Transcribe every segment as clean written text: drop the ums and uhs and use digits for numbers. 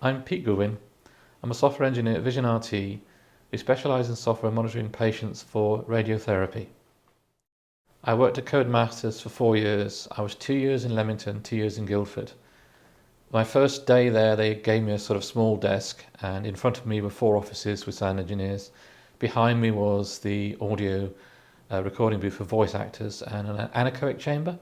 I'm Pete Goodwin. I'm a software engineer at Vision RT who specialises in software monitoring patients for radiotherapy. I worked at Codemasters for 4 years. I was 2 years in Leamington, 2 years in Guildford. My first day there, they gave me a sort of small desk, and in front of me were 4 offices with sound engineers. Behind me was the audio recording booth for voice actors and an anechoic chamber.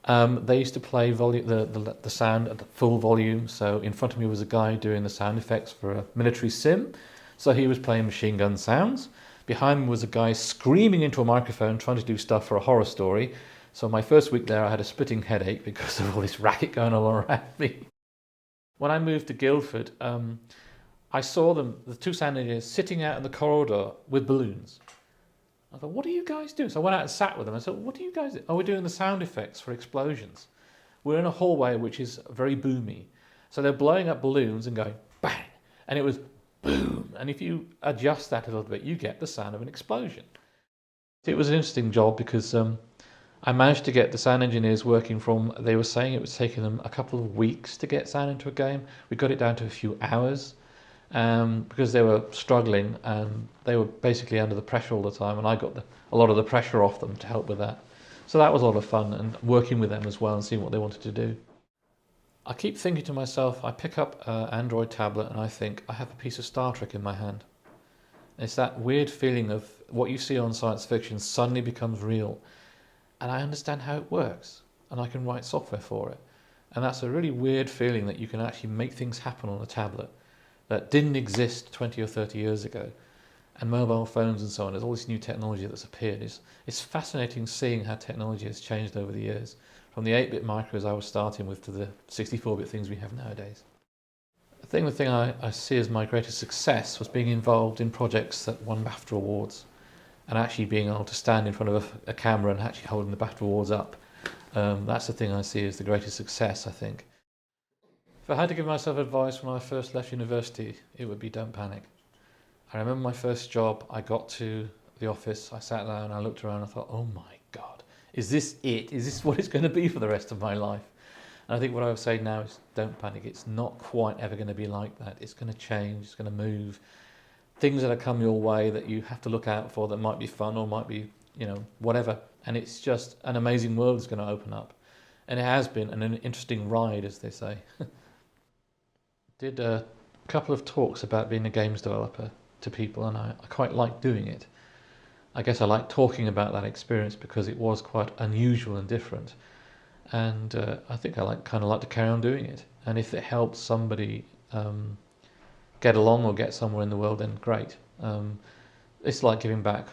They used to play the sound at the full volume, so in front of me was a guy doing the sound effects for a military sim, so he was playing machine gun sounds. Behind me was a guy screaming into a microphone trying to do stuff for a horror story. So my first week there I had a splitting headache because of all this racket going on around me. When I moved to Guildford, I saw the 2 sound engineers, sitting out in the corridor with balloons. I thought, what are you guys doing? So I went out and sat with them. I said, what are you guys doing? Oh, we're doing the sound effects for explosions. We're in a hallway which is very boomy. So they're blowing up balloons and going bang. And it was boom. And if you adjust that a little bit, you get the sound of an explosion. It was an interesting job because I managed to get the sound engineers working from, they were saying it was taking them a couple of weeks to get sound into a game. We got it down to a few hours. Because they were struggling and they were basically under the pressure all the time, and I got a lot of the pressure off them to help with that. So that was a lot of fun, and working with them as well and seeing what they wanted to do. I keep thinking to myself, I pick up an Android tablet and I think, I have a piece of Star Trek in my hand. It's that weird feeling of what you see on science fiction suddenly becomes real, and I understand how it works, and I can write software for it. And that's a really weird feeling that you can actually make things happen on a tablet that didn't exist 20 or 30 years ago, and mobile phones and so on. There's all this new technology that's appeared. It's fascinating seeing how technology has changed over the years, from the 8-bit micros I was starting with to the 64-bit things we have nowadays. The thing I see as my greatest success was being involved in projects that won BAFTA awards, and actually being able to stand in front of a camera and actually holding the BAFTA awards up. That's the thing I see as the greatest success, I think. If I had to give myself advice when I first left university, it would be don't panic. I remember my first job, I got to the office, I sat down, I looked around, I thought, oh my God, is this it? Is this what it's going to be for the rest of my life? And I think what I would say now is don't panic. It's not quite ever going to be like that. It's going to change, it's going to move. Things that come your way that you have to look out for that might be fun or might be, whatever. And it's just an amazing world that's going to open up. And it has been an interesting ride, as they say. Did a couple of talks about being a games developer to people, and I quite like doing it. I guess I like talking about that experience because it was quite unusual and different, and I think I kind of like to carry on doing it. And if it helps somebody get along or get somewhere in the world, then great. It's like giving back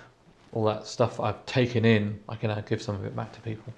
all that stuff I've taken in. I can now give some of it back to people.